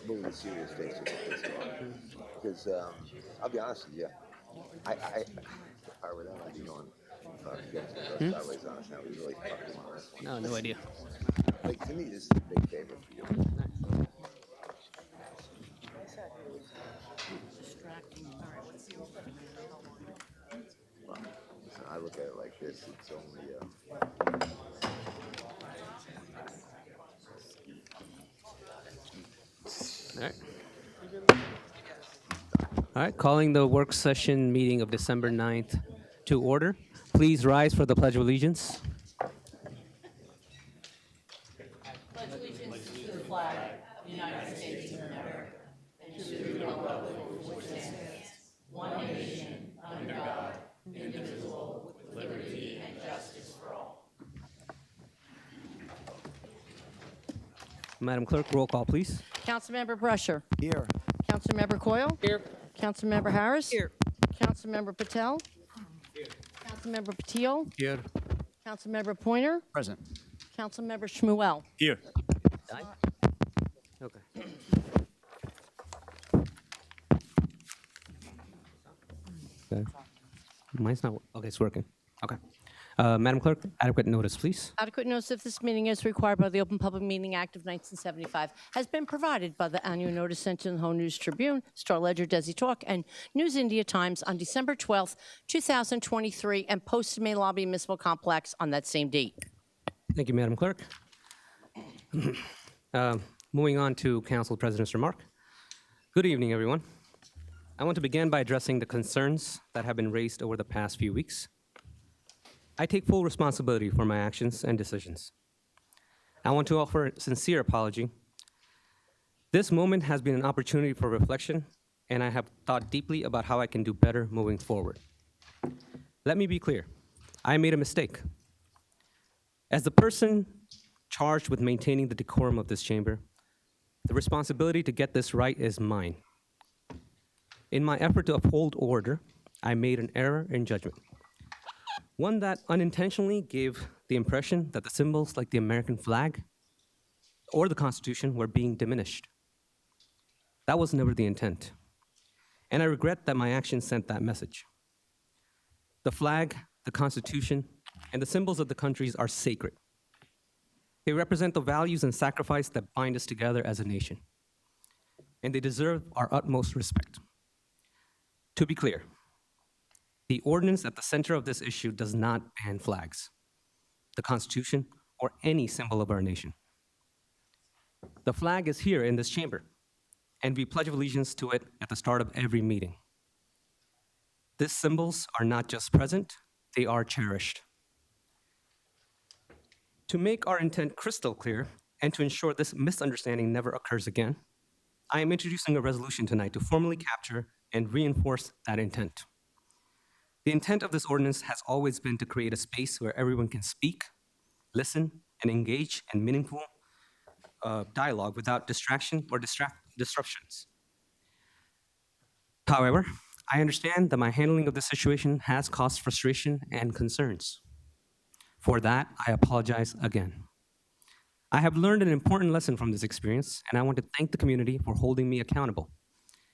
move the serious face of this on. Because I'll be honest with you, if I were them, I'd be going against the sideways on us now. We really fucked him on this one. No idea. Like, to me, this is a big favor for you. Well, listen, I look at it like this. It's only All right. All right, calling the work session meeting of December 9th to order. Please rise for the Pledge of Allegiance. Pledge allegiance to the flag of the United States of America and to the republic for which it stands, one nation, under God, indivisible, with liberty and justice for all. Madam Clerk, roll call, please. Councilmember Brusher. Here. Councilmember Coyle. Here. Councilmember Harris. Here. Councilmember Patel. Here. Councilmember Patil. Here. Councilmember Pointer. Present. Councilmember Shmuel. Here. Okay. Okay. Mine's not. Okay, it's working. Okay. Madam Clerk, adequate notice, please. Adequate notice of this meeting as required by the Open Public Meeting Act of 1975 has been provided by the annual notice sent to the Home News Tribune, Star Ledger, Desi Talk, and News India Times on December 12th, 2023, and posted in Main Lobby Municipal Complex on that same date. Thank you, Madam Clerk. Moving on to Council President's remark. Good evening, everyone. I want to begin by addressing the concerns that have been raised over the past few weeks. I take full responsibility for my actions and decisions. I want to offer a sincere apology. This moment has been an opportunity for reflection, and I have thought deeply about how I can do better moving forward. Let me be clear. I made a mistake. As the person charged with maintaining the decorum of this chamber, the responsibility to get this right is mine. In my effort to uphold order, I made an error in judgment. One that unintentionally gave the impression that the symbols like the American flag or the Constitution were being diminished. That was never the intent. And I regret that my actions sent that message. The flag, the Constitution, and the symbols of the countries are sacred. They represent the values and sacrifice that bind us together as a nation. And they deserve our utmost respect. To be clear, the ordinance at the center of this issue does not ban flags, the Constitution, or any symbol of our nation. The flag is here in this chamber, and we pledge allegiance to it at the start of every meeting. These symbols are not just present, they are cherished. To make our intent crystal clear, and to ensure this misunderstanding never occurs again, I am introducing a resolution tonight to formally capture and reinforce that intent. The intent of this ordinance has always been to create a space where everyone can speak, listen, and engage in meaningful dialogue without distraction or disruptions. However, I understand that my handling of this situation has caused frustration and concerns. For that, I apologize again. I have learned an important lesson from this experience, and I want to thank the community for holding me accountable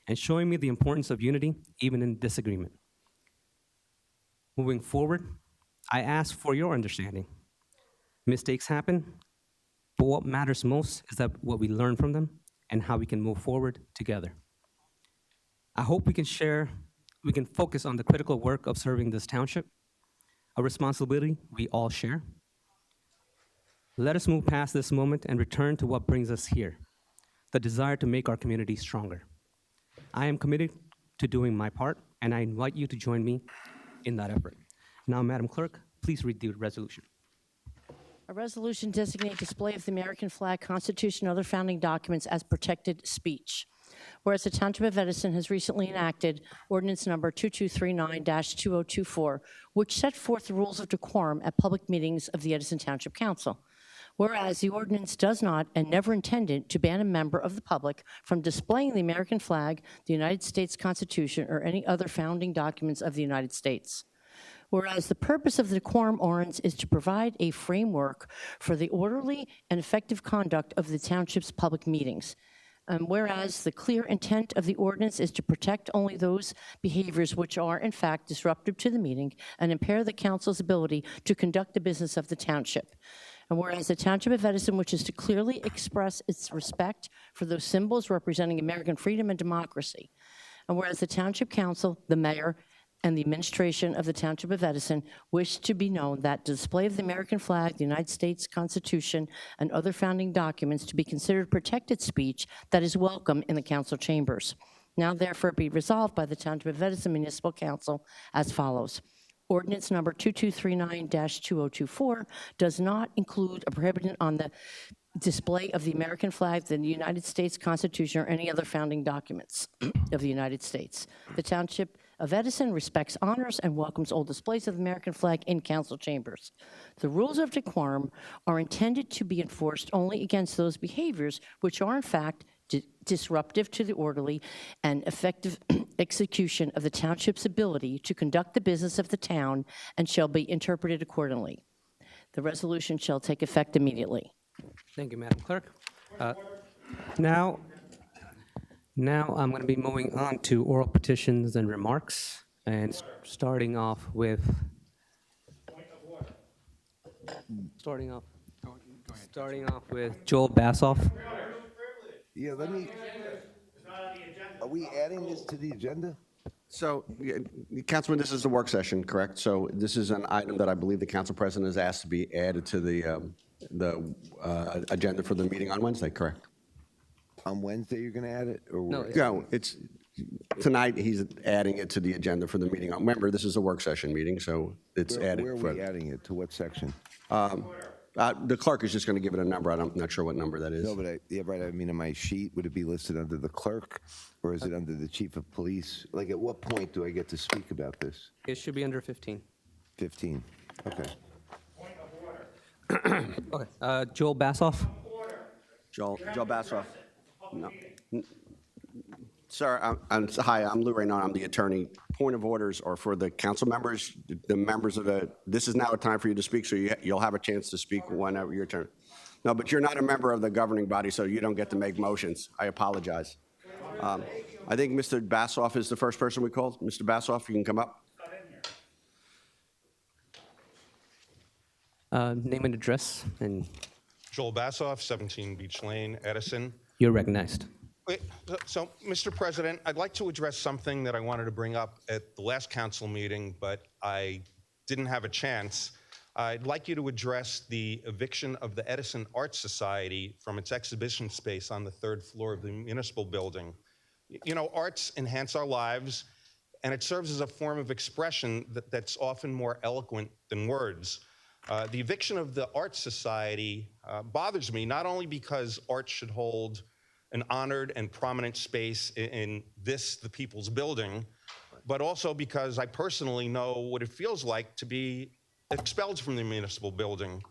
and showing me the importance of unity, even in disagreement. Moving forward, I ask for your understanding. Mistakes happen, but what matters most is that what we learn from them and how we can move forward together. I hope we can focus on the critical work of serving this township, a responsibility we all share. Let us move past this moment and return to what brings us here, the desire to make our community stronger. I am committed to doing my part, and I invite you to join me in that effort. Now, Madam Clerk, please read the resolution. A resolution designating display of the American flag, Constitution, and other founding documents as protected speech. Whereas the Township of Edison has recently enacted ordinance number 2239-2024, which set forth the rules of decorum at public meetings of the Edison Township Council. Whereas the ordinance does not and never intended to ban a member of the public from displaying the American flag, the United States Constitution, or any other founding documents of the United States. Whereas the purpose of the decorum ordinance is to provide a framework for the orderly and effective conduct of the township's public meetings. Whereas the clear intent of the ordinance is to protect only those behaviors which are, in fact, disruptive to the meeting and impair the council's ability to conduct the business of the township. And whereas the Township of Edison wishes to clearly express its respect for those symbols representing American freedom and democracy. And whereas the Township Council, the mayor, and the administration of the Township of Edison wish to be known that display of the American flag, the United States Constitution, and other founding documents to be considered protected speech that is welcome in the council chambers. Now therefore be resolved by the Township of Edison Municipal Council as follows. Ordinance number 2239-2024 does not include a prohibition on the display of the American flag, the United States Constitution, or any other founding documents of the United States. The Township of Edison respects, honors, and welcomes all displays of the American flag in council chambers. The rules of decorum are intended to be enforced only against those behaviors which are in fact disruptive to the orderly and effective execution of the township's ability to conduct the business of the town and shall be interpreted accordingly. The resolution shall take effect immediately. Thank you, Madam Clerk. Now I'm going to be moving on to oral petitions and remarks, and starting off with Joel Bassoff. Yeah, are we adding this to the agenda? So, Councilman, this is a work session, correct? So this is an item that I believe the council president has asked to be added to the agenda for the meeting on Wednesday, correct? On Wednesday, you're going to add it? Or No, No, it's, tonight, he's adding it to the agenda for the meeting. Remember, this is a work session meeting, so it's added. Where are we adding it? To what section? The clerk is just going to give it a number. I'm not sure what number that is. No, but yeah, right. I mean, on my sheet, would it be listed under the clerk, or is it under the chief of police? Like, at what point do I get to speak about this? It should be under 15. 15. Okay. Okay. Joel Bassoff. Joel Bassoff. No. Sir, hi, I'm Lou Raynon. I'm the attorney. Point of orders are for the council members, the members of this is now a time for you to speak, so you'll have a chance to speak whenever your turn. No, but you're not a member of the governing body, so you don't get to make motions. I apologize. I think Mr. Bassoff is the first person we called. Mr. Bassoff, you can come up. Name and address, and Joel Bassoff, 17 Beach Lane, Edison. you're recognized. So, Mr. President, I'd like to address something that I wanted to bring up at the last council meeting, but I didn't have a chance. I'd like you to address the eviction of the Edison Art Society from its exhibition space on the 3rd floor of the municipal building. You know, arts enhance our lives, and it serves as a form of expression that's often more eloquent than words. The eviction of the Art Society bothers me, not only because art should hold an honored and prominent space in this, the people's building, but also because I personally know what it feels like to be expelled from the municipal building.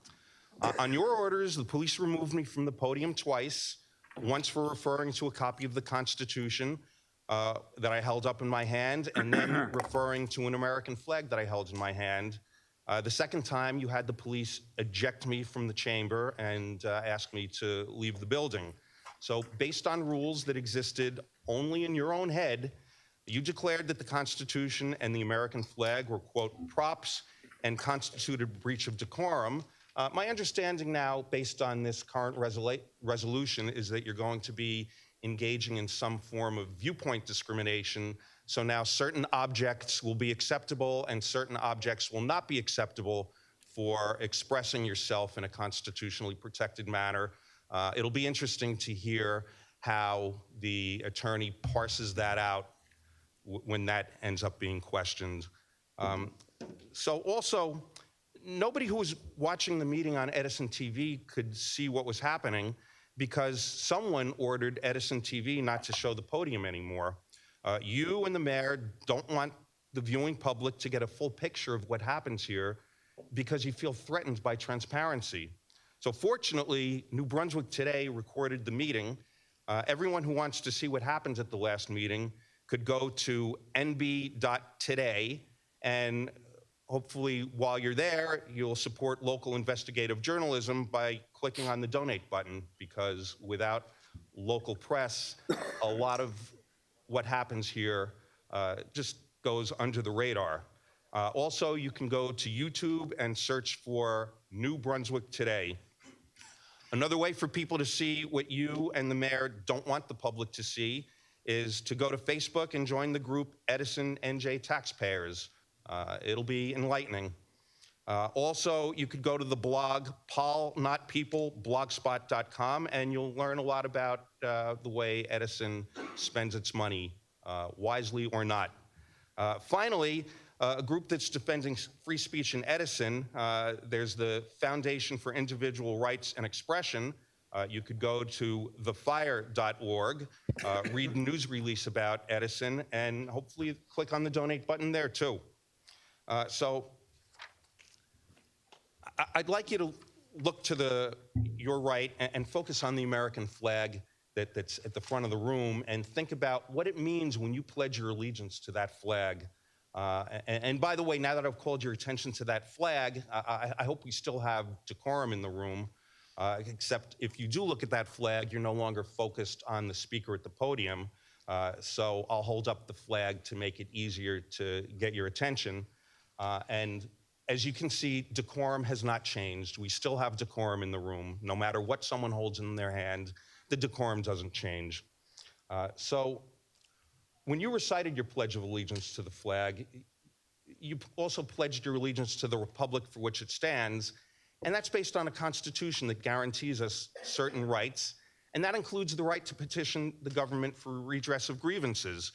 On your orders, the police removed me from the podium twice, once for referring to a copy of the Constitution that I held up in my hand, and then referring to an American flag that I held in my hand. The second time, you had the police eject me from the chamber and ask me to leave the building. So based on rules that existed only in your own head, you declared that the Constitution and the American flag were, quote, props and constituted breach of decorum. My understanding now, based on this current resolution, is that you're going to be engaging in some form of viewpoint discrimination. So now certain objects will be acceptable and certain objects will not be acceptable for expressing yourself in a constitutionally protected manner. It'll be interesting to hear how the attorney parses that out when that ends up being questioned. So also, nobody who was watching the meeting on Edison TV could see what was happening because someone ordered Edison TV not to show the podium anymore. You and the mayor don't want the viewing public to get a full picture of what happens here because you feel threatened by transparency. So fortunately, New Brunswick Today recorded the meeting. Everyone who wants to see what happens at the last meeting could go to nb.today, and hopefully while you're there, you'll support local investigative journalism by clicking on the donate button, because without local press, a lot of what happens here just goes under the radar. Also, you can go to YouTube and search for New Brunswick Today. Another way for people to see what you and the mayor don't want the public to see is to go to Facebook and join the group Edison NJ Taxpayers. It'll be enlightening. Also, you could go to the blog paulnotpeople.blogspot.com, and you'll learn a lot about the way Edison spends its money, wisely or not. Finally, a group that's defending free speech in Edison, there's the Foundation for Individual Rights and Expression. You could go to thefire.org, read a news release about Edison, and hopefully click on the donate button there too. So I'd like you to look to your right and focus on the American flag that's at the front of the room and think about what it means when you pledge your allegiance to that flag. And by the way, now that I've called your attention to that flag, I hope we still have decorum in the room, except if you do look at that flag, you're no longer focused on the speaker at the podium. So I'll hold up the flag to make it easier to get your attention. And as you can see, decorum has not changed. We still have decorum in the room. No matter what someone holds in their hand, the decorum doesn't change. So when you recited your Pledge of Allegiance to the flag, you also pledged your allegiance to the republic for which it stands, and that's based on a constitution that guarantees us certain rights, and that includes the right to petition the government for redress of grievances.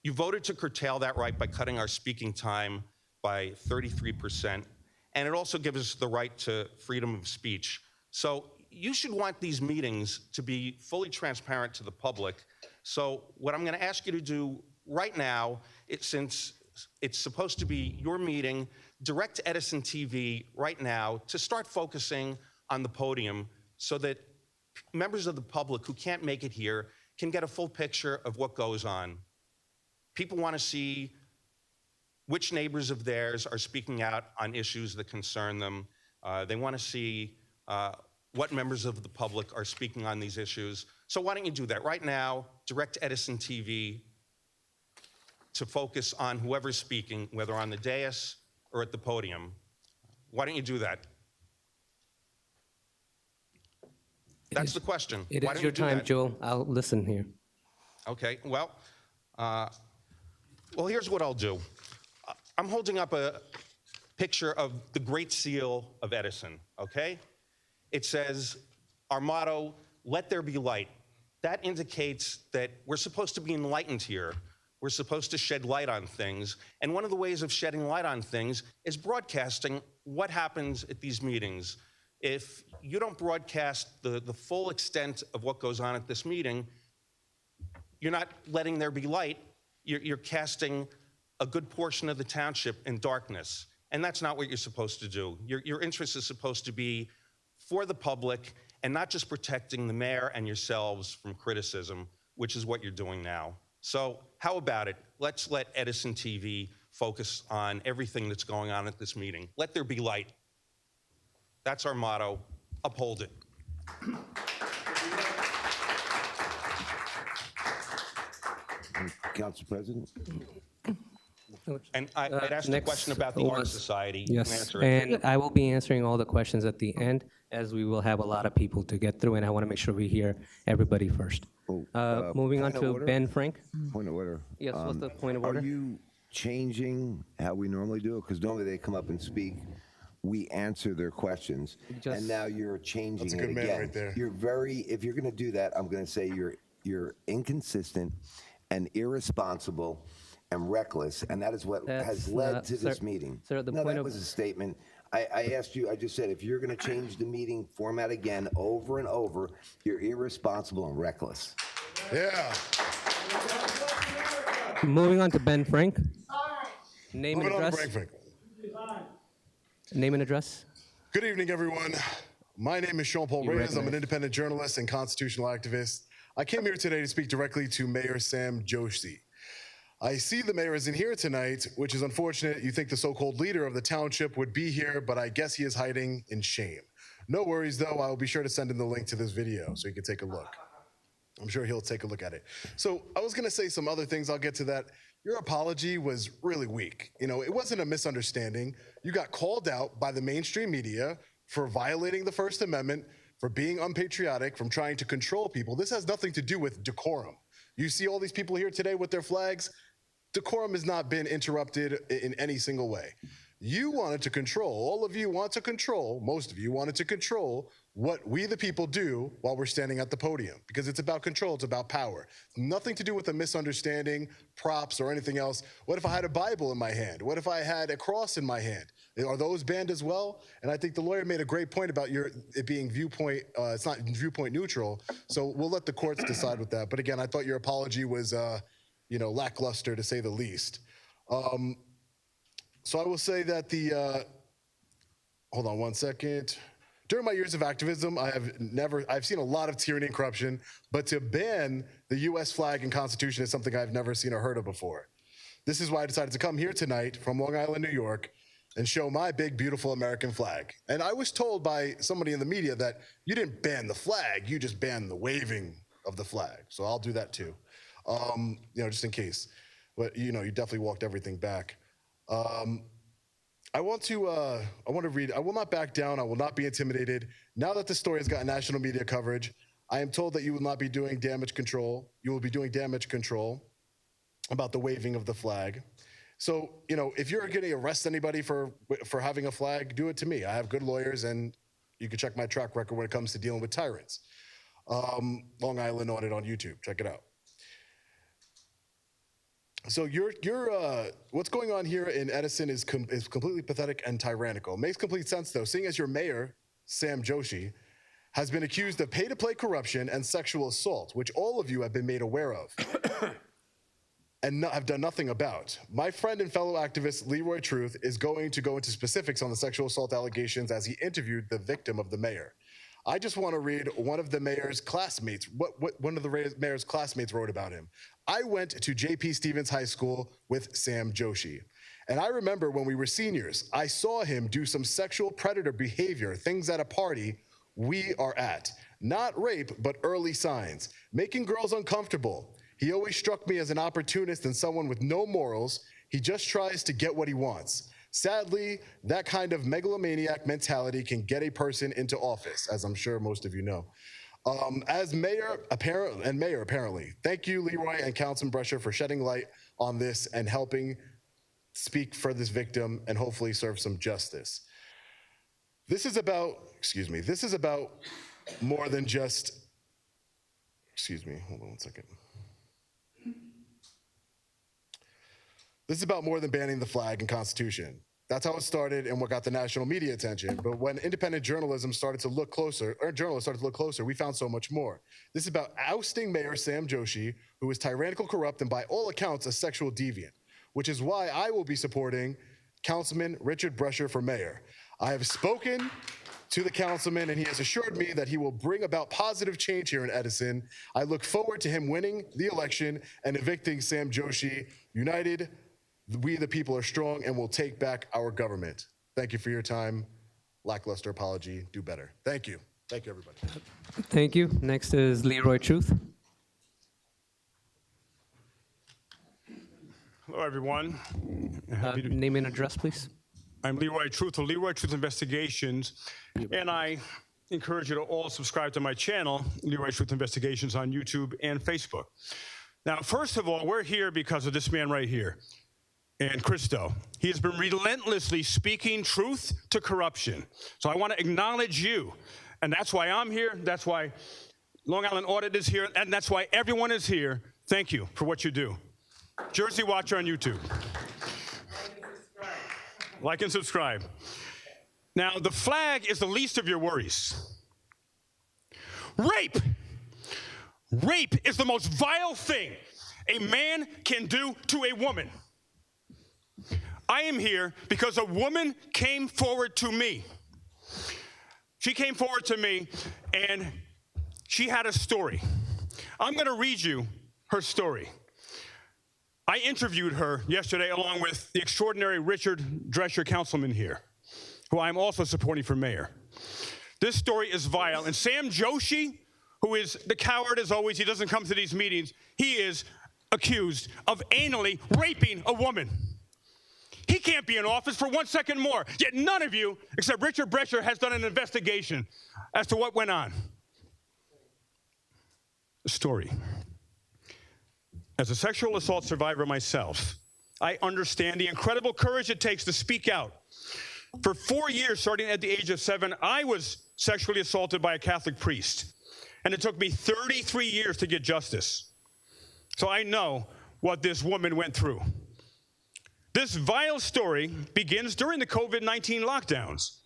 You voted to curtail that right by cutting our speaking time by 33%, and it also gives us the right to freedom of speech. So you should want these meetings to be fully transparent to the public. So what I'm going to ask you to do right now, since it's supposed to be your meeting, direct Edison TV right now to start focusing on the podium so that members of the public who can't make it here can get a full picture of what goes on. People want to see which neighbors of theirs are speaking out on issues that concern them. They want to see what members of the public are speaking on these issues. So why don't you do that right now? Direct Edison TV to focus on whoever's speaking, whether on the dais or at the podium. Why don't you do that? That's the question. It Why is don't your you do time, that? Joel. I'll listen here. Okay, well, here's what I'll do. I'm holding up a picture of the Great Seal of Edison, okay? It says, our motto, let there be light. That indicates that we're supposed to be enlightened here. We're supposed to shed light on things. And one of the ways of shedding light on things is broadcasting what happens at these meetings. If you don't broadcast the full extent of what goes on at this meeting, you're not letting there be light. You're casting a good portion of the township in darkness. And that's not what you're supposed to do. Your interest is supposed to be for the public and not just protecting the mayor and yourselves from criticism, which is what you're doing now. So how about it? Let's let Edison TV focus on everything that's going on at this meeting. Let there be light. That's our motto. Uphold it. Council President? And I'd asked a Next question about the Art was- Society. You can Yes, answer it. and I will be answering all the questions at the end, as we will have a lot of people to get through, and I want to make sure we hear everybody first. Moving on point of to order? Ben Frank. Point of order. Yes, what's the point of order? Are you changing how we normally do it? Because normally they come up and speak, we answer their questions, Just- and now you're changing That's a it good man again. right there. You're if you're going to do that, I'm going to say you're inconsistent and irresponsible and reckless, and that is what That's has led not- to this sir- meeting. sir, the No, point that of- was a statement. I asked you, I just said, if you're going to change the meeting format again over and over, you're irresponsible and reckless. Yeah. Moving on to Ben Frank. Name and Moving on to address. Frankfurt. Name and address. Good evening, everyone. My name is Sean Paul You Reyes. I'm an recognize. independent journalist and constitutional activist. I came here today to speak directly to Mayor Sam Joshi. I see the mayor isn't here tonight, which is unfortunate. You think the so-called leader of the township would be here, but I guess he is hiding in shame. No worries, though. I will be sure to send him the link to this video so he can take a look. I'm sure he'll take a look at it. So I was going to say some other things. I'll get to that. Your apology was really weak. You know, it wasn't a misunderstanding. You got called out by the mainstream media for violating the First Amendment, for being unpatriotic, from trying to control people. This has nothing to do with decorum. You see all these people here today with their flags. Decorum has not been interrupted in any single way. You wanted to control, all of you want to control, most of you wanted to control what we the people do while we're standing at the podium, because it's about control, it's about power. Nothing to do with a misunderstanding, props, or anything else. What if I had a Bible in my hand? What if I had a cross in my hand? Are those banned as well? And I think the lawyer made a great point about it being viewpoint, it's not viewpoint neutral, so we'll let the courts decide with that. But again, I thought your apology was, lackluster to say the least. So I will say that hold on one second. During my years of activism, I've seen a lot of tyranny and corruption, but to ban the US flag and Constitution is something I've never seen or heard of before. This is why I decided to come here tonight from Long Island, New York, and show my big, beautiful American flag. And I was told by somebody in the media that you didn't ban the flag, you just banned the waving of the flag. So I'll do that too, just in case. But you definitely walked everything back. I want to read, I will not back down, I will not be intimidated. Now that the story has got national media coverage, I am told that you will not be doing damage control. You will be doing damage control about the waving of the flag. So, if you're going to arrest anybody for having a flag, do it to me. I have good lawyers, and you can check my track record when it comes to dealing with tyrants. Long Island Audit on YouTube, check it out. So what's going on here in Edison is completely pathetic and tyrannical. Makes complete sense though, seeing as your mayor, Sam Joshi, has been accused of pay-to-play corruption and sexual assault, which all of you have been made aware of and have done nothing about. My friend and fellow activist Leroy Truth is going to go into specifics on the sexual assault allegations as he interviewed the victim of the mayor. I just want to read one of the mayor's classmates, what one of the mayor's classmates wrote about him. I went to J.P. Stevens High School with Sam Joshi. And I remember when we were seniors, I saw him do some sexual predator behavior, things at a party we are at. Not rape, but early signs. Making girls uncomfortable. He always struck me as an opportunist and someone with no morals. He just tries to get what he wants. Sadly, that kind of megalomaniac mentality can get a person into office, as I'm sure most of you know. As mayor, apparently. Thank you, Leroy and Councilman Brescher, for shedding light on this and helping speak for this victim and hopefully serve some justice. This is about more than just, hold on one second. This is about more than banning the flag and Constitution. That's how it started and what got the national media attention. But when independent journalism started to look closer, we found so much more. This is about ousting Mayor Sam Joshi, who is tyrannical, corrupt, and by all accounts, a sexual deviant, which is why I will be supporting Councilman Richard Brescher for mayor. I have spoken to the councilman, and he has assured me that he will bring about positive change here in Edison. I look forward to him winning the election and evicting Sam Joshi. United, we the people are strong and will take back our government. Thank you for your time. Lackluster apology, do better. Thank you. Thank you, everybody. Thank you. Next is Leroy Truth. Hello, everyone. Name and address, please. I'm Leroy Truth of Leroy Truth Investigations, and I encourage you to all subscribe to my channel, Leroy Truth Investigations, on YouTube and Facebook. Now, first of all, we're here because of this man right here, and Christo. He has been relentlessly speaking truth to corruption. So I want to acknowledge you, and that's why I'm here. That's why Long Island Audit is here, and that's why everyone is here. Thank you for what you do. Jersey Watcher on YouTube. Like and subscribe. Now, the flag is the least of your worries. Rape! Rape is the most vile thing a man can do to a woman. I am here because a woman came forward to me. She came forward to me, and she had a story. I'm going to read you her story. I interviewed her yesterday along with the extraordinary Richard Drescher, councilman here, who I'm also supporting for mayor. This story is vile, and Sam Joshi, who is the coward as always. He doesn't come to these meetings. He is accused of anally raping a woman. He can't be in office for 1 second more. Yet none of you, except Richard Brescher, has done an investigation as to what went on. The story. As a sexual assault survivor myself, I understand the incredible courage it takes to speak out. For 4 years, starting at the age of 7, I was sexually assaulted by a Catholic priest. And it took me 33 years to get justice. So I know what this woman went through. This vile story begins during the COVID-19 lockdowns.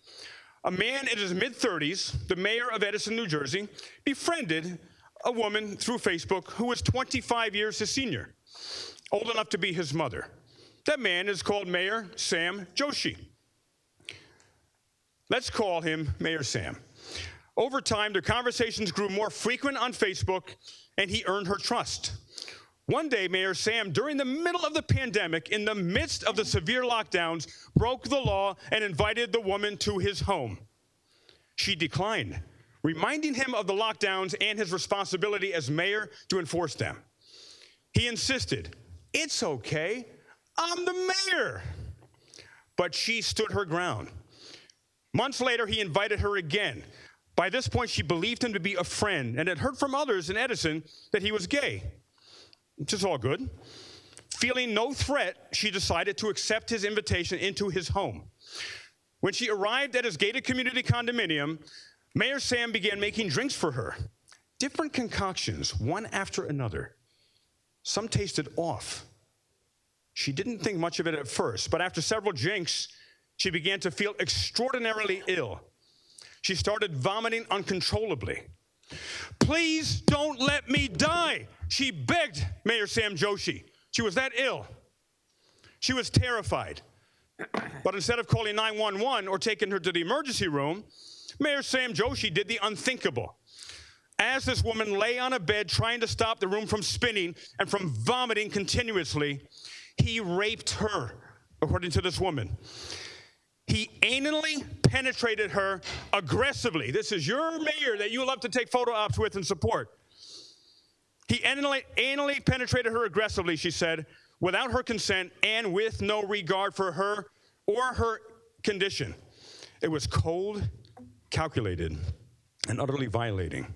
A man in his mid-30s, the mayor of Edison, New Jersey, befriended a woman through Facebook who was 25 years his senior, old enough to be his mother. That man is called Mayor Sam Joshi. Let's call him Mayor Sam. Over time, their conversations grew more frequent on Facebook, and he earned her trust. One day, Mayor Sam, during the middle of the pandemic, in the midst of the severe lockdowns, broke the law and invited the woman to his home. She declined, reminding him of the lockdowns and his responsibility as mayor to enforce them. He insisted, "It's okay, I'm the mayor." But she stood her ground. Months later, he invited her again. By this point, she believed him to be a friend and had heard from others in Edison that he was gay, which is all good. Feeling no threat, she decided to accept his invitation into his home. When she arrived at his gated community condominium, Mayor Sam began making drinks for her. Different concoctions, one after another. Some tasted off. She didn't think much of it at first, but after several drinks, she began to feel extraordinarily ill. She started vomiting uncontrollably. "Please don't let me die," she begged Mayor Sam Joshi. She was that ill. She was terrified. But instead of calling 911 or taking her to the emergency room, Mayor Sam Joshi did the unthinkable. As this woman lay on a bed trying to stop the room from spinning and from vomiting continuously, he raped her, according to this woman. He anally penetrated her aggressively. This is your mayor that you love to take photo ops with and support. He anally penetrated her aggressively, she said, without her consent and with no regard for her or her condition. It was cold, calculated, and utterly violating.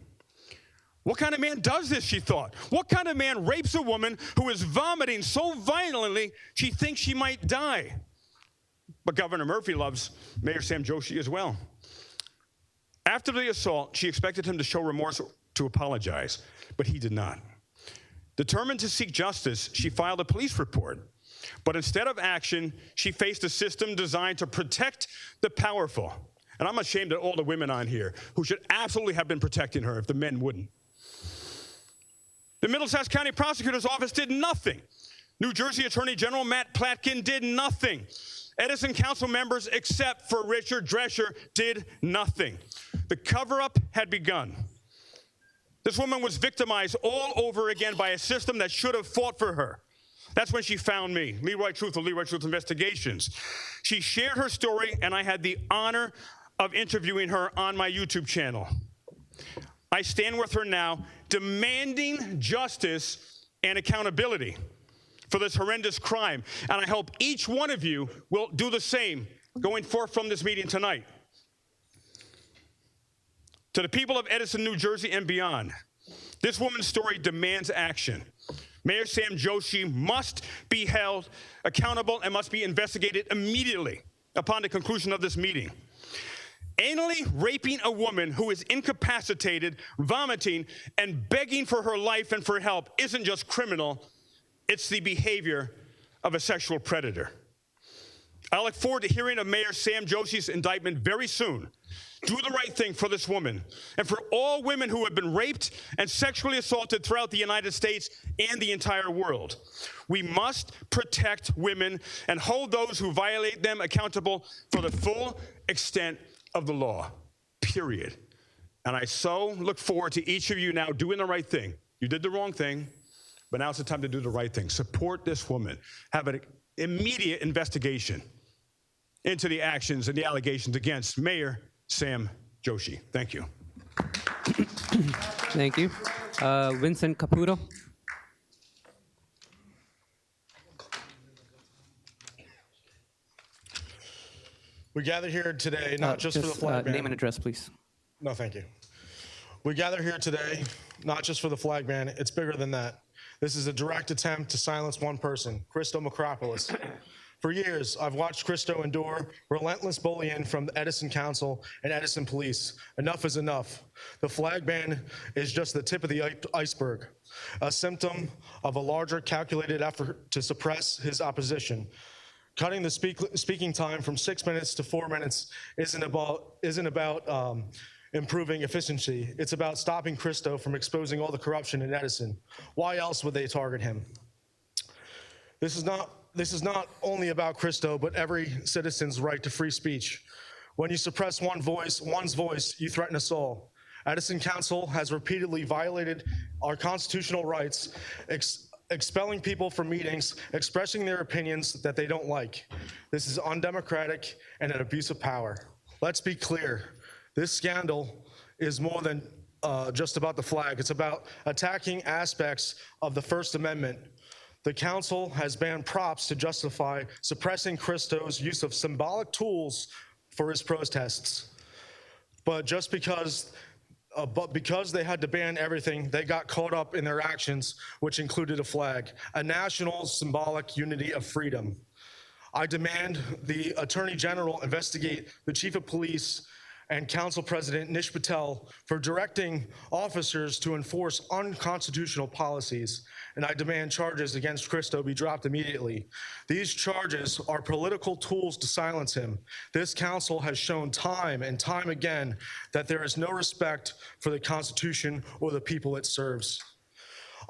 What kind of man does this, she thought? What kind of man rapes a woman who is vomiting so violently she thinks she might die? But Governor Murphy loves Mayor Sam Joshi as well. After the assault, she expected him to show remorse, to apologize, but he did not. Determined to seek justice, she filed a police report. But instead of action, she faced a system designed to protect the powerful. And I'm ashamed of all the women on here who should absolutely have been protecting her if the men wouldn't. The Middlesex County Prosecutor's Office did nothing. New Jersey Attorney General Matt Platkin did nothing. Edison council members, except for Richard Drescher, did nothing. The cover-up had begun. This woman was victimized all over again by a system that should have fought for her. That's when she found me, Leroy Truth of Leroy Truth Investigations. She shared her story, and I had the honor of interviewing her on my YouTube channel. I stand with her now, demanding justice and accountability for this horrendous crime. And I hope each one of you will do the same going forth from this meeting tonight. To the people of Edison, New Jersey and beyond, this woman's story demands action. Mayor Sam Joshi must be held accountable and must be investigated immediately upon the conclusion of this meeting. Anally raping a woman who is incapacitated, vomiting, and begging for her life and for help isn't just criminal, it's the behavior of a sexual predator. I look forward to hearing of Mayor Sam Joshi's indictment very soon. Do the right thing for this woman and for all women who have been raped and sexually assaulted throughout the United States and the entire world. We must protect women and hold those who violate them accountable for the full extent of the law, period. And I so look forward to each of you now doing the right thing. You did the wrong thing, but now it's the time to do the right thing. Support this woman. Have an immediate investigation into the actions and the allegations against Mayor Sam Joshi. Thank you. Thank you. Vincent Caputo. We gather here today not just for the flag ban. Name and address, please. No, thank you. We gather here today not just for the flag ban. It's bigger than that. This is a direct attempt to silence one person, Christo Macropoulos. For years, I've watched Christo endure relentless bullying from the Edison Council and Edison Police. Enough is enough. The flag ban is just the tip of the iceberg, a symptom of a larger calculated effort to suppress his opposition. Cutting the speaking time from 6 minutes to 4 minutes isn't about improving efficiency. It's about stopping Christo from exposing all the corruption in Edison. Why else would they target him? This is not only about Christo, but every citizen's right to free speech. When you suppress one's voice, you threaten us all. Edison Council has repeatedly violated our constitutional rights, expelling people from meetings, expressing their opinions that they don't like. This is undemocratic and an abuse of power. Let's be clear. This scandal is more than just about the flag. It's about attacking aspects of the First Amendment. The council has banned props to justify suppressing Christo's use of symbolic tools for his protests. But because they had to ban everything, they got caught up in their actions, which included a flag, a national symbolic unity of freedom. I demand the Attorney General investigate the Chief of Police and Council President Nish Patel for directing officers to enforce unconstitutional policies, and I demand charges against Christo be dropped immediately. These charges are political tools to silence him. This council has shown time and time again that there is no respect for the Constitution or the people it serves.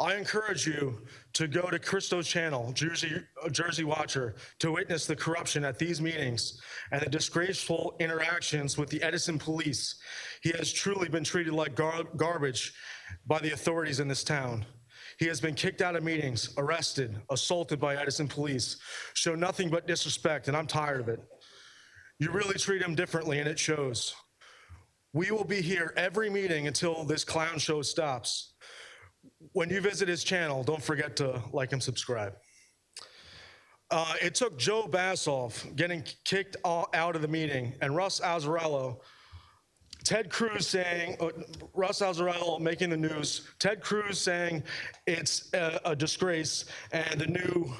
I encourage you to go to Christo's channel, Jersey Watcher, to witness the corruption at these meetings and the disgraceful interactions with the Edison police. He has truly been treated like garbage by the authorities in this town. He has been kicked out of meetings, arrested, assaulted by Edison police, show nothing but disrespect, and I'm tired of it. You really treat him differently, and it shows. We will be here every meeting until this clown show stops. When you visit his channel, don't forget to like and subscribe. It took Joe Bassoff getting kicked out of the meeting and Russ Azzarello, Ted Cruz saying, Russ Azzarello making the news, Ted Cruz saying it's a disgrace, and the new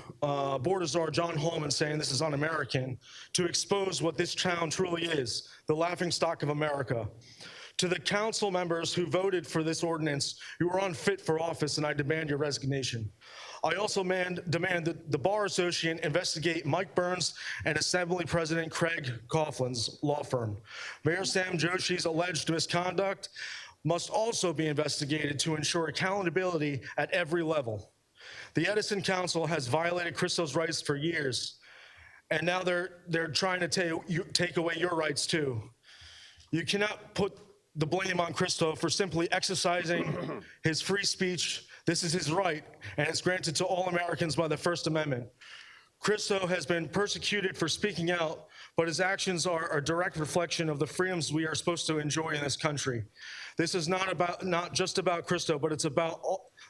board czar, John Holman, saying this is un-American, to expose what this town truly is, the laughingstock of America. To the council members who voted for this ordinance, you are unfit for office, and I demand your resignation. I also demand that the Bar Association investigate Mike Burns and Assembly President Craig Coughlin's law firm. Mayor Sam Joshi's alleged misconduct must also be investigated to ensure accountability at every level. The Edison Council has violated Christo's rights for years, and now they're trying to take away your rights too. You cannot put the blame on Christo for simply exercising his free speech. This is his right, and it's granted to all Americans by the First Amendment. Christo has been persecuted for speaking out, but his actions are a direct reflection of the freedoms we are supposed to enjoy in this country. This is not just about Christo, but it's about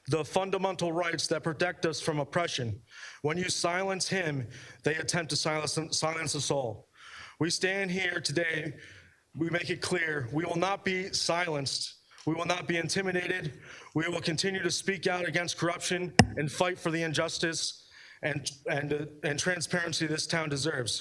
the fundamental rights that protect us from oppression. When you silence him, they attempt to silence us all. We stand here today. We make it clear, we will not be silenced. We will not be intimidated. We will continue to speak out against corruption and fight for the injustice and transparency this town deserves.